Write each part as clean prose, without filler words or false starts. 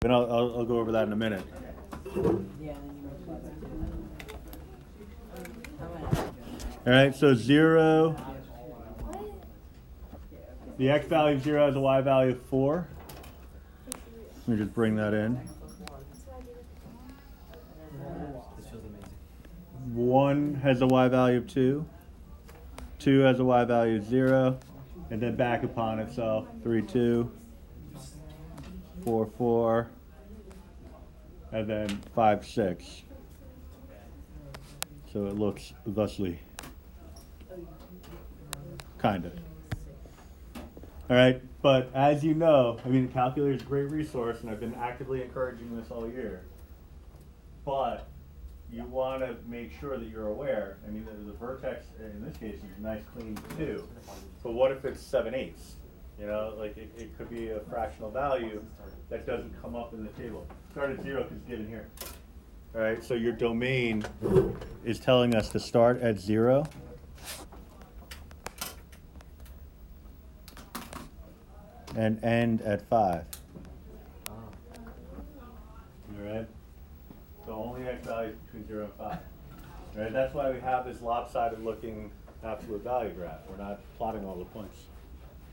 And I'll go over that in a minute. All right, so 0, the x value of 0 has a y value of 4. Let me just bring that in. 1 has a y value of 2. 2 has a y value of 0. And then back upon itself, 3, 2, 4, 4, and then 5, 6. So it looks thusly. Kind of. All right, but as you know, I mean, the calculator is a great resource, and I've been actively encouraging this all year. But you want to make sure that you're aware. I mean, the vertex in this case is a nice clean 2. But what if it's 7/8? You know, like it could be a fractional value that doesn't come up in the table. Start at 0 because it's given here. All right, so your domain is telling us to start at 0. And end at 5. All right? So only x values between 0 and 5. All right? That's why we have this lopsided looking absolute value graph. We're not plotting all the points.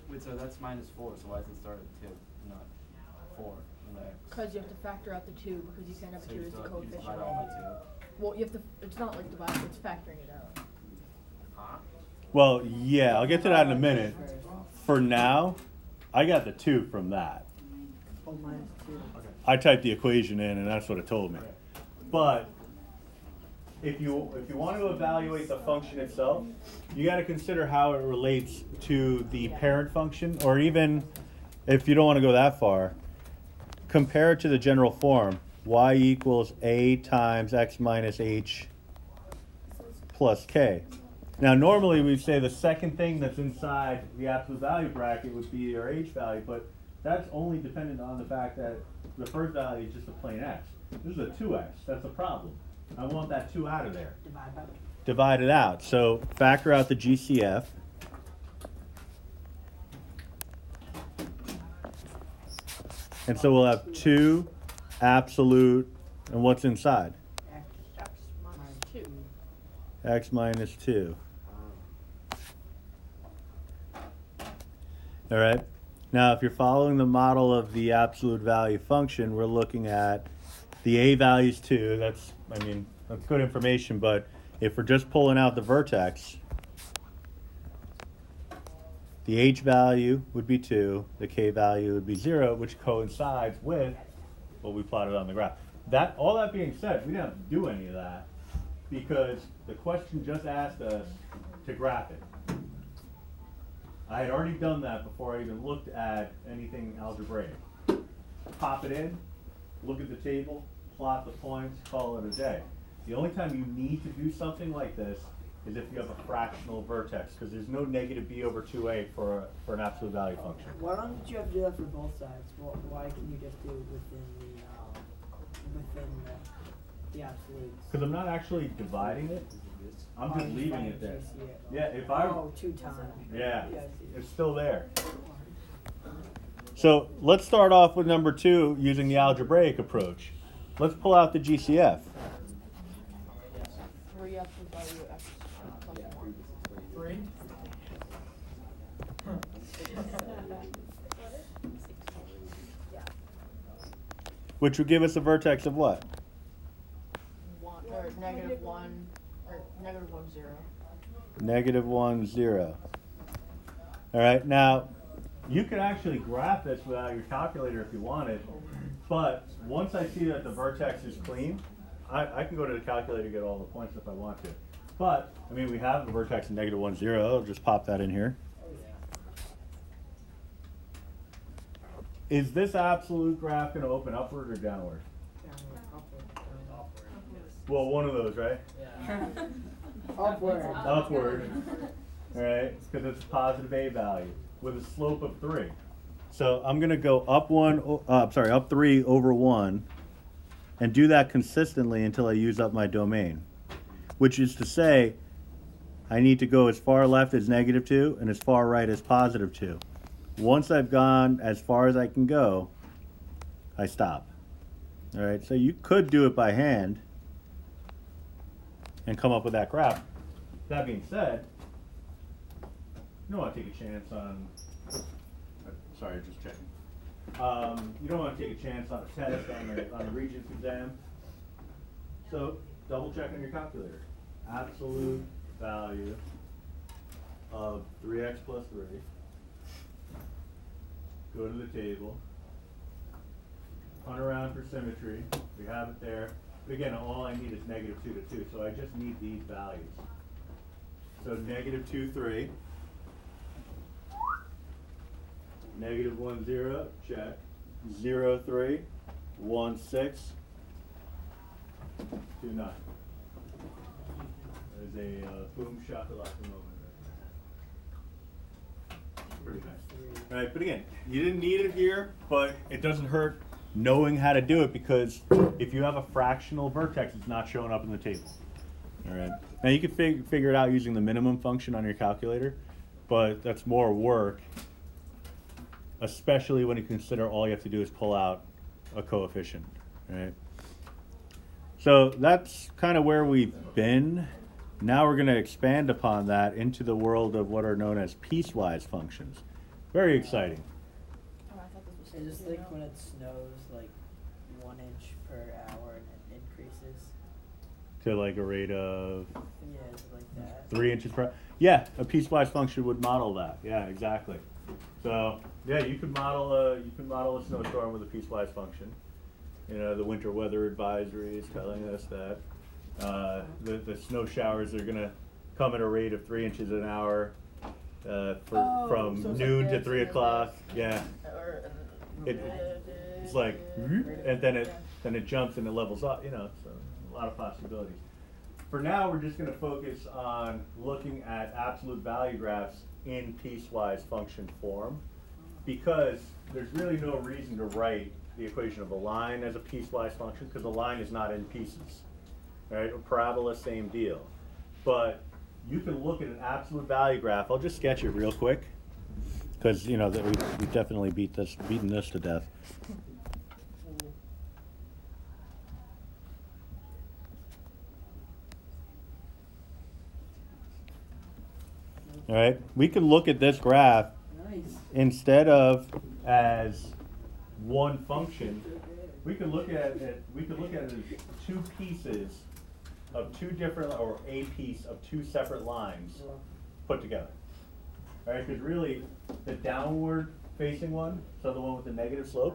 Wait, so that's -4, so why does it start at 2, not 4 in the x? Because you have to factor out the 2, because you can't have So 2 as the you coefficient. divide all by 2. Well, you have to, it's not like dividing, it's factoring it out. Huh? Well, yeah, I'll get to that in a minute. For now, I got the 2 from that. Oh, -2. Okay. I typed the equation in, and that's what it told me. But if you want to evaluate the function itself, you got to consider how it relates to the parent function, or even if you don't want to go that far, compare it to the general form, y equals a times x minus h plus k. Now, normally we'd say the second thing that's inside the absolute value bracket would be your h value, but that's only dependent on the fact that the first value is just a plain x. This is a 2x. That's a problem. I want that 2 out of there. Divide it out. So factor out the GCF. And so we'll have 2 absolute, and what's inside? X minus 2. X minus 2. All right. Now, if you're following the model of the absolute value function, we're looking at the a value is 2. That's good information, but if we're just pulling out the vertex, the h value would be 2, the k value would be 0, which coincides with what we plotted on the graph. All that being said, we didn't have to do any of that because the question just asked us to graph it. I had already done that before I even looked at anything algebraic. Pop it in, look at the table, plot the points, call it a day. The only time you need to do something like this is if you have a fractional vertex, because there's no negative b over 2a for an absolute value function. Why don't you have to do that for both sides? Why can you just do it within the absolutes? Because I'm not actually dividing it. I'm just leaving it there. Yeah, if I... Oh, 2 times. Yeah, it's still there. So let's start off with number 2 using the algebraic approach. Let's pull out the GCF. 3 absolute value x plus 1. 3? Which would give us a vertex of what? 1, or negative 1, or negative 1, 0. Negative 1, 0. All right, now you could actually graph this without your calculator if you wanted, but once I see that the vertex is clean, I can go to the calculator to get all the points if I want to. But, I mean, we have the vertex of negative 1, 0. I'll just pop that in here. Is this absolute graph going to open upward or downward? Well, one of those, right? Yeah. Upward. Upward. All right, because it's a positive a value with a slope of 3. So I'm going to go up 3 over 1, and do that consistently until I use up my domain, which is to say I need to go as far left as negative 2 and as far right as positive 2. Once I've gone as far as I can go, I stop. All right, so you could do it by hand and come up with that graph. That being said, you don't want to take a chance on, sorry, just checking. You don't want to take a chance on a test on the Regents exam. So double check on your calculator. Absolute value of 3x plus 3. Go to the table. Hunt around for symmetry. We have it there. But again, all I need is -2 to 2, so I just need these values. So -2, 3. -1, 0, check. 0, 3. 1, 6. 2, 9. There's a boom shakalaka moment right there. Pretty nice. All right, but again, you didn't need it here, but it doesn't hurt knowing how to do it, because if you have a fractional vertex, it's not showing up in the table. All right. Now you can figure it out using the minimum function on your calculator, but that's more work, especially when you consider all you have to do is pull out a coefficient. Right. So that's kind of where we've been. Now we're going to expand upon that into the world of what are known as piecewise functions. Very exciting. I just think when it snows, like 1 inch per hour and it increases. To like a rate of Yeah, it's like that. 3 inches per hour. Yeah, a piecewise function would model that. Yeah, exactly. So yeah, you could model a snowstorm with a piecewise function. You know, the winter weather advisory is telling us that the snow showers are going to come at a rate of 3 inches an hour from so it's noon like to 3 o'clock. Yeah. It's like, and then it jumps and it levels up. You know, so a lot of possibilities. For now, we're just going to focus on looking at absolute value graphs in piecewise function form, because there's really no reason to write the equation of a line as a piecewise function, because a line is not in pieces. Right? A parabola, same deal. But you can look at an absolute value graph. I'll just sketch it real quick, because you know we definitely beaten this to death. All right, we can look at this graph instead of as one function. We could look at it. We could look at it as two pieces of two different, or a piece of two separate lines put together. All right, because really, the downward facing one, so the one with the negative slope,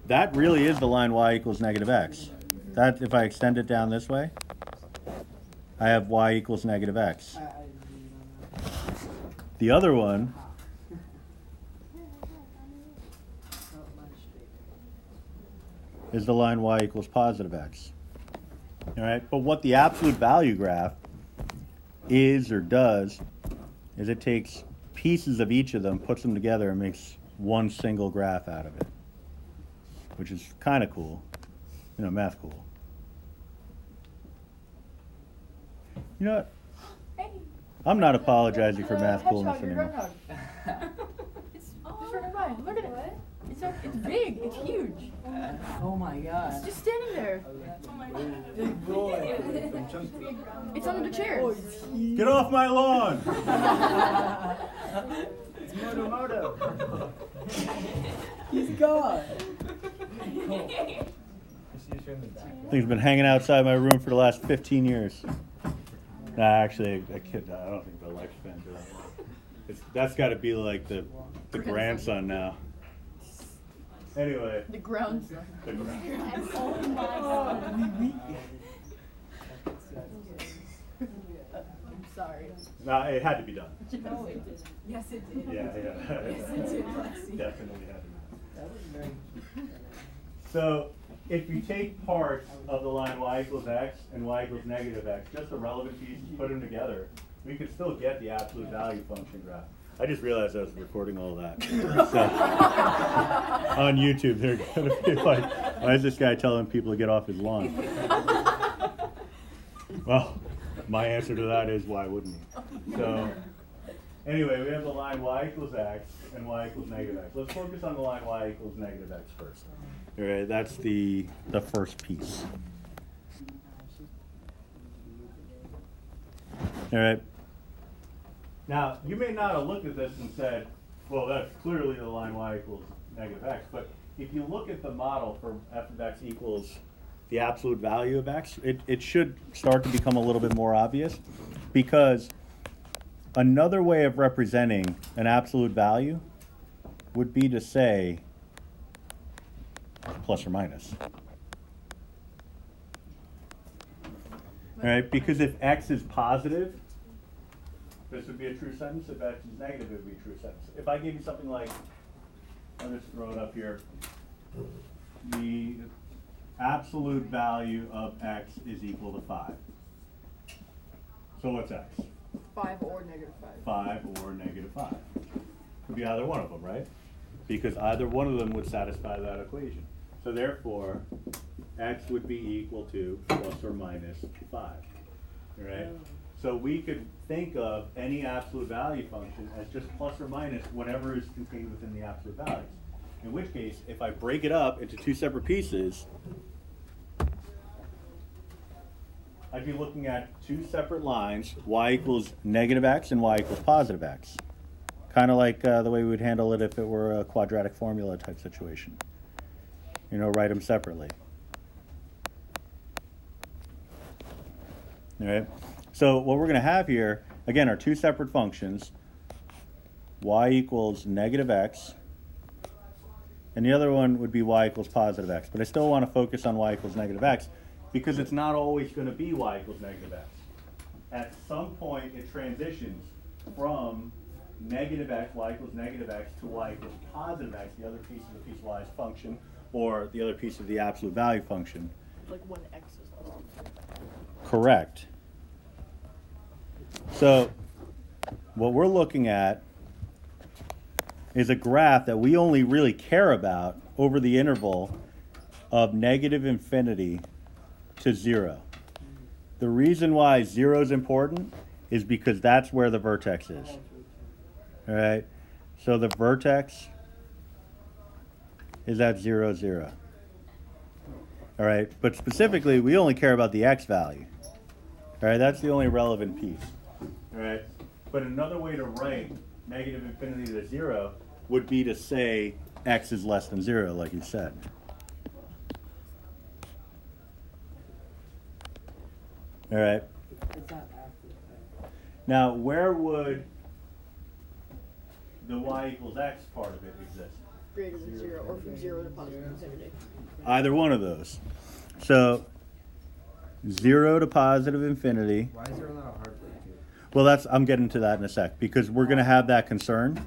that really is the line y equals -x. That, if I extend it down this way, I have y equals -x. The other one is the line y equals +x. All right, but what the absolute value graph is or does is it takes pieces of each of them, puts them together, and makes one single graph out of it, which is kind of cool. You know, math cool. You know what? I'm not apologizing for math coolness anymore. It's running by. Look at it. It's big. It's huge. Oh my god. It's just standing there. Big boy. It's under the chairs. Get off my lawn! It's Moto. He's gone. Thing's been hanging outside my room for the last 15 years. Nah, actually, I don't think the lifespan's that long. That's got to be like the grandson now. Anyway. The grandson. Oh my god. I'm sorry. Nah, it had to be done. No, it didn't. Yes, it did. Yeah. Yes, it did, Lexi. Definitely had to be done. That was very. So, if you take parts of the line y equals x and y equals -x, just the relevant pieces, put them together, we could still get the absolute value function graph. I just realized I was recording all that. So, on YouTube, they're going to be like, why is this guy telling people to get off his lawn? Well, my answer to that is, why wouldn't he? So, anyway, we have the line y equals x and y equals -x. Let's focus on the line y equals -x first. All right, that's the first piece. All right. Now, you may not have looked at this and said, well, that's clearly the line y equals negative x, but if you look at the model for f of x equals the absolute value of x, it should start to become a little bit more obvious, because another way of representing an absolute value would be to say plus or minus. All right, because if x is positive, this would be a true sentence. If x is negative, it would be a true sentence. If I gave you something like, I'll just throw it up here, the absolute value of x is equal to 5. So what's x? 5 or negative 5. 5 or negative 5. Could be either one of them, right? Because either one of them would satisfy that equation. So therefore, x would be equal to plus or minus 5. All right? So we could think of any absolute value function as just plus or minus whatever is contained within the absolute values. In which case, if I break it up into two separate pieces, I'd be looking at two separate lines, y equals negative x and y equals positive x. Kind of like the way we would handle it if it were a quadratic formula type situation. You know, write them separately. All right. So what we're going to have here, again, are two separate functions, y equals negative x, and the other one would be y equals positive x. But I still want to focus on y equals negative x, because it's not always going to be y equals negative x. At some point, it transitions from negative x, y equals negative x, to y equals positive x, the other piece of the piecewise function, or the other piece of the absolute value function. Like when x is less than 2. Correct. So what we're looking at is a graph that we only really care about over the interval of negative infinity to 0. The reason why 0 is important is because that's where the vertex is. All right? So the vertex is at 0, 0. All right? But specifically, we only care about the x value. All right? That's the only relevant piece. All right? But another way to write negative infinity to 0 would be to say x is less than 0, like you said. All right? It's not after. Now, where would the y equals x part of it exist? Greater than 0, or from 0 to positive infinity. Either one of those. So 0 to positive infinity. Why is 0 not a hard way to? Well, I'm getting to that in a sec, because we're going to have that concern,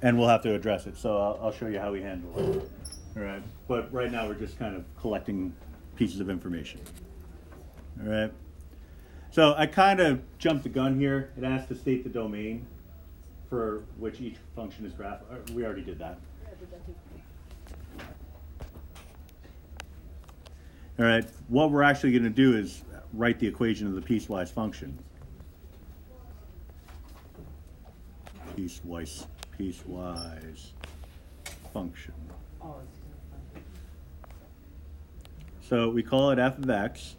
and we'll have to address it. So I'll show you how we handle it. All right. But right now we're just kind of collecting pieces of information. All right. So I kind of jumped the gun here. It asks to state the domain for which each function is graphed. We already did that. All right. What we're actually going to do is write the equation of the piecewise function. Piecewise function. Oh, So we call it f of x.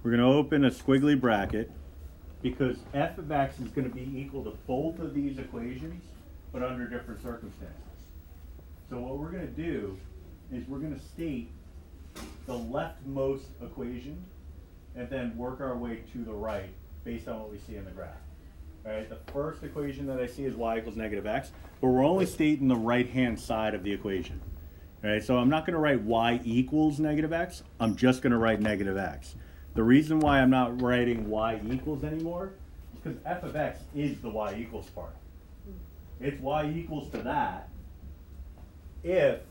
We're going to open a squiggly bracket because f of x is going to be equal to both of these equations, but under different circumstances. So what we're going to do is we're going to state the leftmost equation and then work our way to the right based on what we see in the graph. All right, the first equation that I see is y equals negative x, but we're only stating the right-hand side of the equation. All right, so I'm not going to write y equals negative x. I'm just going to write negative x. The reason why I'm not writing y equals anymore is because f of x is the y equals part. It's y equals to that if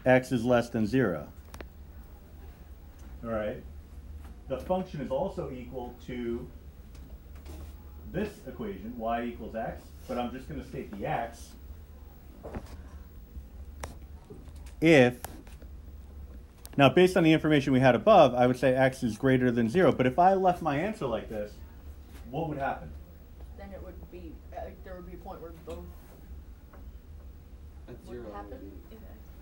x is less than 0. All right. The function is also equal to this equation, y equals x, but I'm just going to state the x if, now based on the information we had above, I would say x is greater than 0, but if I left my answer like this, what would happen? Then it would be both At would 0. happen?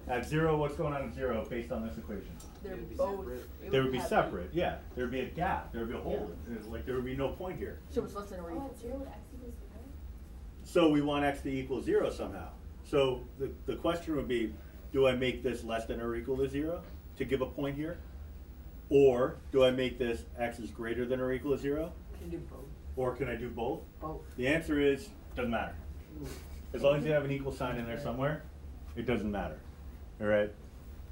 At 0, what's going on at 0 based on this equation? They're It'd be both. separate. it They would be happen. separate, yeah. There would be a gap, there would be a hole. Like there would be no point here. So it's less than or Oh, equal at 0 would x equals 0? So we want x to equal 0 somehow. So the question would be, do I make this less than or equal to 0 to give a point here? Or do I make this x is greater than or equal to 0? Can do both. Or can I do both? Both. The answer is, doesn't matter. As long as you have an equal sign in there somewhere, it doesn't matter. All right?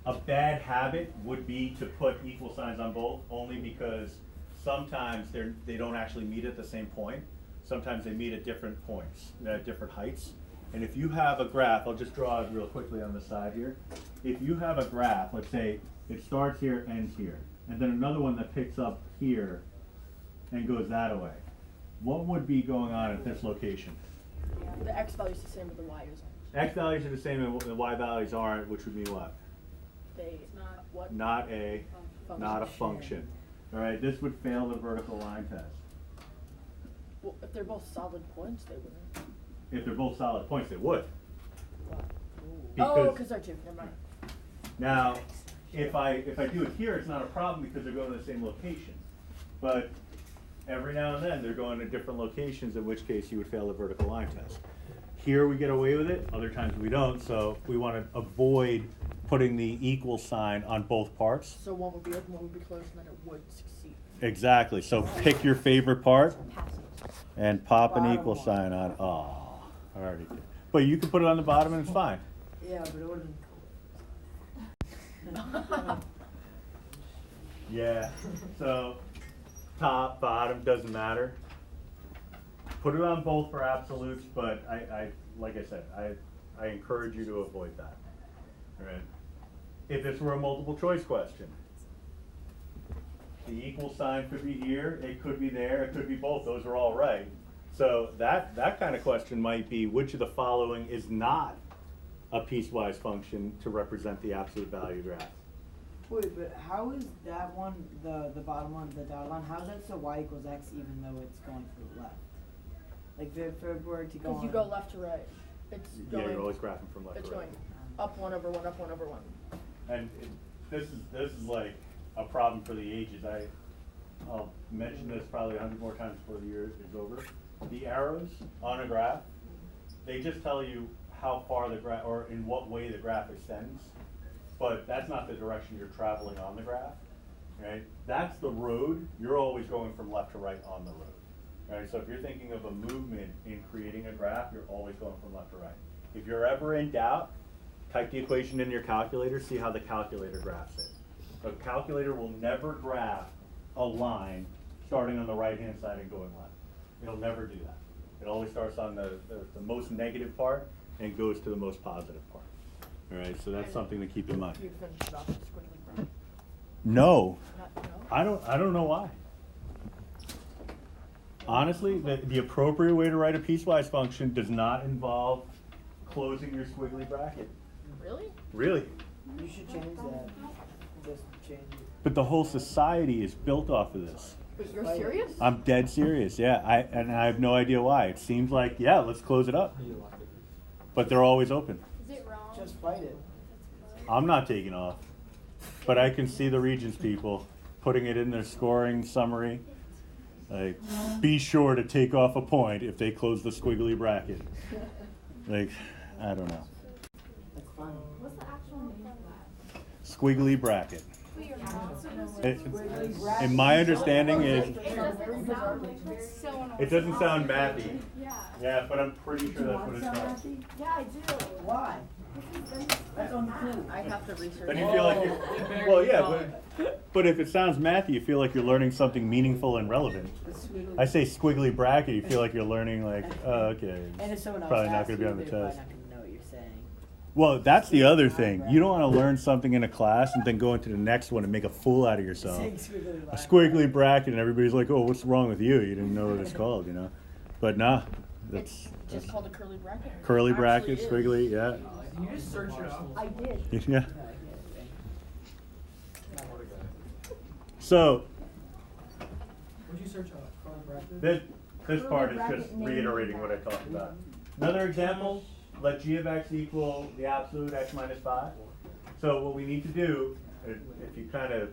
A bad habit would be to put equal signs on both, only because sometimes they don't actually meet at the same point. Sometimes they meet at different points, at different heights. And if you have a graph, I'll just draw it real quickly on the side here. If you have a graph, let's say it starts here, ends here, and then another one that picks up here and goes that way, what would be going on at this location? The x value is the same, but the y isn't. X values are the same and the Y values aren't, which would mean what? They what? Not a Function. function. All right, this would fail the vertical line test. Well, if they're both solid points, they wouldn't. If they're both solid points, they would. Why? Because- Oh, because they're two. Never mind. Now, if I do it here, it's not a problem because they're going to the same location. But every now and then, they're going to different locations, in which case you would fail the vertical line test. Here we get away with it, other times we don't, so we want to avoid putting the equal sign on both parts. So one would be open, one would be closed, and then it would succeed. Exactly, so pick your favorite part Passive. and pop an Bottom equal one. sign on. Oh, I already did. But you can put it on the bottom and it's fine. Yeah, but it would have been cool. Yeah, so top, bottom, doesn't matter. Put it on both for absolutes, but like I said, I encourage you to avoid that. All right. If this were a multiple choice question, the equal sign could be here, it could be there, it could be both, those are all right. So that kind of question might be, which of the following is not a piecewise function to represent the absolute value graph? Wait, but how is that one, the bottom one, the dotted line, how is that so y equals x even though it's going to the left? Like if it were to go Because you on- go left to right. It's Yeah, going. you're always graphing from left It's to right. going up 1 over 1, up 1 over 1. And this is like a problem for the ages. I'll mention this probably 100 more times before the year is over. The arrows on a graph, they just tell you how far the graph, or in what way the graph extends, but that's not the direction you're traveling on the graph, right? That's the road. You're always going from left to right on the road, right? So if you're thinking of a movement in creating a graph, you're always going from left to right. If you're ever in doubt, type the equation in your calculator, see how the calculator graphs it. A calculator will never graph a line starting on the right-hand side and going left. It'll never do that. It always starts on the most negative part and goes to the most positive part. All right, so that's something to keep in mind. You'd finish it off with squiggly brown. No, No? I don't know why. Honestly, the appropriate way to write a piecewise function does not involve closing your squiggly bracket. Really? Really. You should change that. Just change it. But the whole society is built off of this. But you're serious? I'm dead serious, yeah. And I have no idea why. It seems like, yeah, let's close it up. But they're always open. Is it wrong? Just fight it. I'm not taking off. But I can see the Regents people putting it in their scoring summary. Like, be sure to take off a point if they close the squiggly bracket. Like, I don't know. That's fine. What's the actual name of that? Squiggly bracket. But you're not supposed to. It, and my understanding is, It doesn't sound like very. So annoying. it doesn't sound mathy. Yeah. Yeah, but I'm pretty sure that's what it's called. Yeah, I do. Why? That's on the clue. I have to research. Then you feel like you're, well, yeah, but if it sounds mathy, you feel like you're learning something meaningful and relevant. The squiggly- I say squiggly bracket, you feel like you're learning like, oh, okay. And if someone else Probably not asks going to be you, on the they're probably test. not gonna know what you're saying. Well, that's the other thing. You don't want to learn something in a class and then go into the next one and make a fool out of yourself. Saying squiggly A line. squiggly bracket, and everybody's like, oh, what's wrong with you? You didn't know what it's called, you know? But nah, It's that's just called a curly bracket. curly Actually bracket, is. squiggly, yeah. You just search yourself. I did. Yeah. So, Would you search on curly bracket? this part is just reiterating what I talked about. Another example, let g of x equal the absolute x minus 5. So what we need to do, if you kind of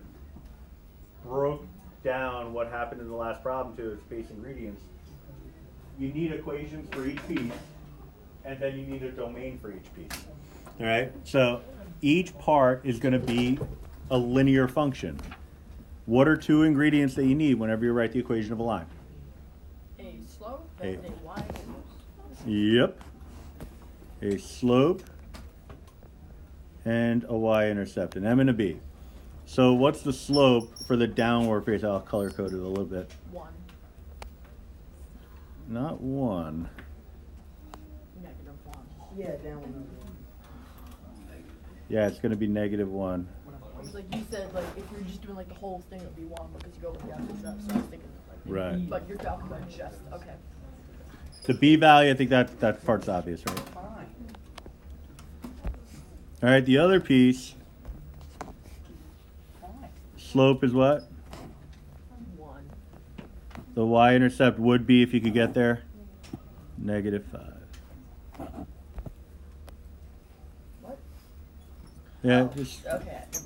broke down what happened in the last problem to its base ingredients, you need equations for each piece, and then you need a domain for each piece. All right, so each part is going to be a linear function. What are two ingredients that you need whenever you write the equation of a line? A slope and a y. Yep. A slope and a y-intercept, an m and a b. So what's the slope for the downward face? I'll color code it a little bit. 1. Not 1. -1. Yeah, down one. Yeah, it's going to be -1. It's like you said, like if you're just doing like the whole thing, it would be 1 because you go with the opposite stuff. So I was thinking like. Right. But you're talking about just okay. The b value, I think that part's obvious, right? Fine. All right, the other piece, Fine. slope is what? 1. The y-intercept would be, if you could get there, -5. What? Yeah, just Okay. Never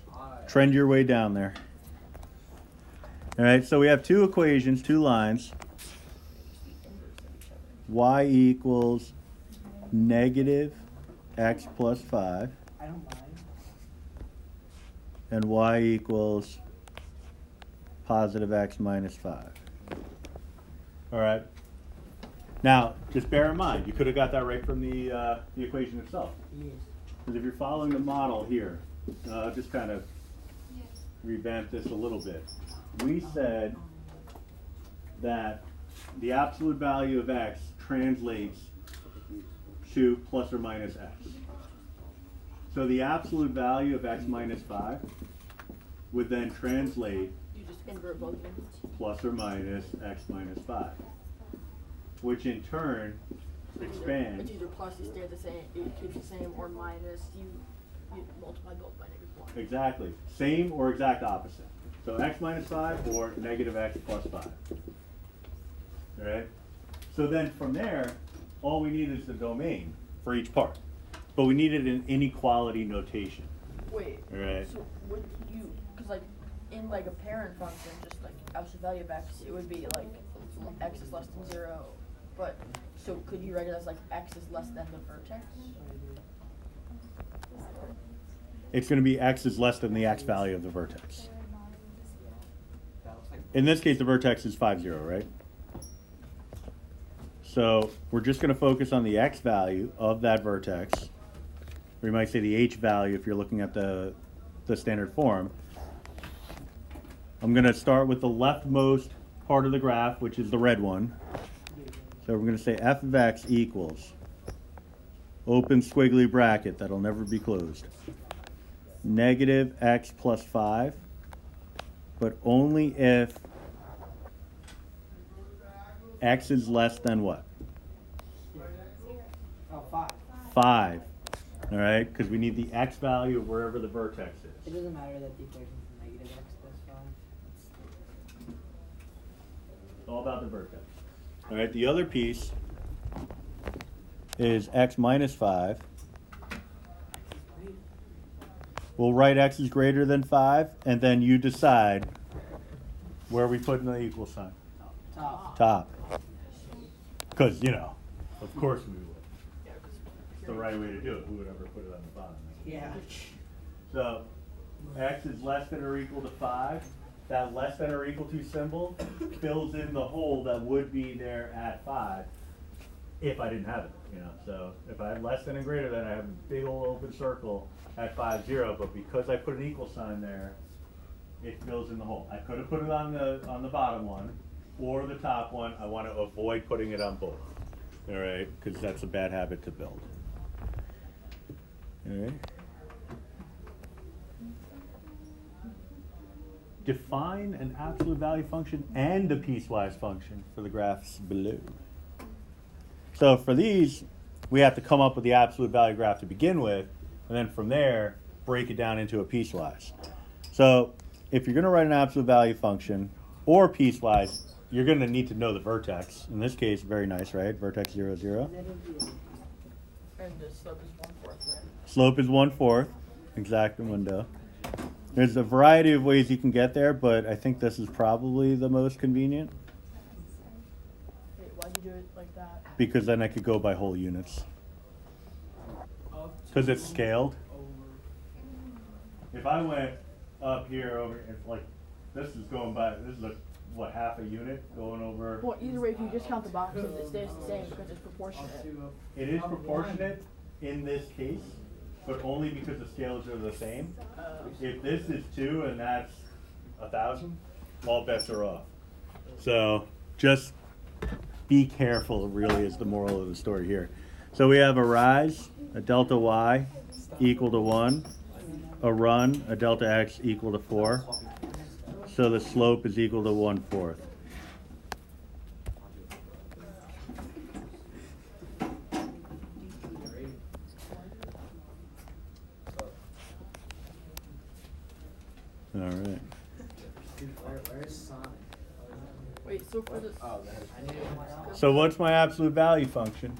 mind. trend your way down there. All right, so we have two equations, two lines. Y equals -x plus 5, I don't mind. and y equals +x minus 5. All right. Now, just bear in mind, you could have got that right from the equation itself. Yes. Because if you're following the model here, just kind of revamp this a little bit. We said that the absolute value of x translates to plus or minus x. So the absolute value of x minus 5 would then translate You just invert both of them. plus or minus x minus 5, which in turn It's expands. either plus, you stay the same, it keeps the same, or minus, you multiply both by -1. Exactly. Same or exact opposite. So x minus 5 or -x plus 5. All right? So then from there, all we need is the domain for each part. But we needed an inequality notation. Wait. Right. So would you, because like in like a parent function, just like absolute value of x, it would be like x is less than 0. But so could you write it as like x is less than the vertex? It's going to be x is less than the x value of the vertex. In this case, the vertex is 5, 0, right? So we're just going to focus on the x value of that vertex. Or you might say the h value if you're looking at the standard form. I'm going to start with the leftmost part of the graph, which is the red one. So we're going to say f of x equals, open squiggly bracket, that'll never be closed, -x plus 5, but only if x is less than what? Oh, 5. 5. All right, because we need the x value of wherever the vertex It is. doesn't matter that the equation is -x plus 5. It's all about the vertex. All right, the other piece is x minus 5. We'll write x is greater than 5, and then you decide where we put in the equal sign. Top. Top. Because, you know, of course we would. Yeah, It's the right way to do it. Who would ever put it on the bottom? Yeah. So x is less than or equal to 5. That less than or equal to symbol fills in the hole that would be there at 5 if I didn't have it. You know, so if I had less than and greater than, I have a big old open circle at 5, 0. But because I put an equal sign there, it fills in the hole. I could have put it on the bottom one or the top one. I want to avoid putting it on both. All right, because that's a bad habit to build. All right. Define an absolute value function and a piecewise function for the graphs below. So for these, we have to come up with the absolute value graph to begin with, and then from there, break it down into a piecewise. So if you're going to write an absolute value function or piecewise, you're going to need to know the vertex. In this case, very nice, right? Vertex 0, 0. And the slope is 1/4, right? Slope is 1/4, exact window. There's a variety of ways you can get there, but I think this is probably the most convenient Wait, why'd you do it like that? because then I could go by whole units. Because it's scaled. If I went up here over, it's like, this is going by, this is what, half a unit going over? Well, either way, if you just count the boxes, it stays the same because it's proportionate. It is proportionate in this case, but only because the scales are the same. If this is 2 and that's 1,000, all bets are off. So just be careful, really, is the moral of the story here. So we have a rise, a delta y equal to 1, a run, a delta x equal to 4. So the slope is equal to 1/4. All right. Where's Sonic? Wait, so for this, Oh, that So what's my absolute value function?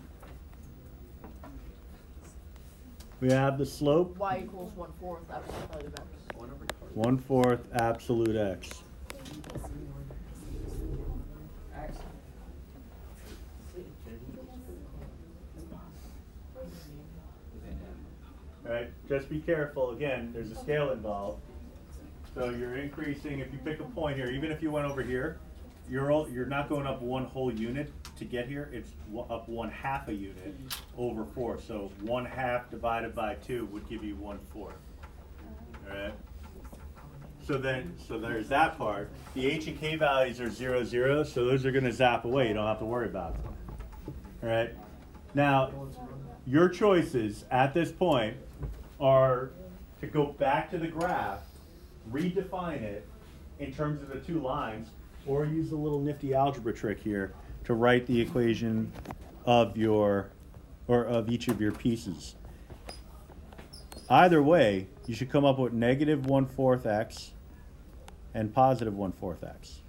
We have the slope, y equals 1/4 absolute value of x. 1/4 absolute x. Right, just be careful, again, there's a scale involved. So you're increasing, if you pick a point here, even if you went over here, you're not going up one whole unit to get here, it's up 1/2 a unit over 4. So 1/2 divided by 2 would give you 1/4. Alright? So there's that part. The h and k values are 0, 0, so those are gonna zap away, you don't have to worry about them. Alright? Now, your choices at this point are to go back to the graph, redefine it in terms of the 2 lines, or use a little nifty algebra trick here to write the equation of of each of your pieces. Either way, you should come up with negative 1/4 x and positive 1/4 x.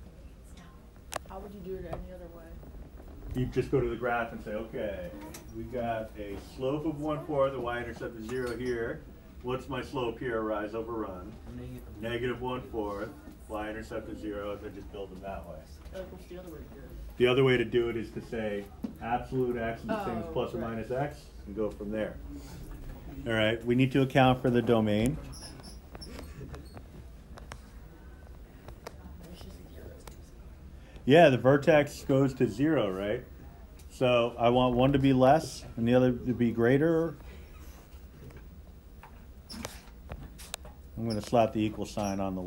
How would you do it any other way? You just go to the graph and say, okay, we got a slope of 1/4, the y-intercept is 0 here. What's my slope here, rise over run? Negative 1/4, y-intercept is 0, then just build them that way. What's the other way to do it? The other way to do it is to say absolute x is the same as plus or right. minus x, and go from there. All right, we need to account for the domain. Yeah, the vertex goes to 0, right? So I want one to be less and the other to be greater. I'm going to slap the equal sign on the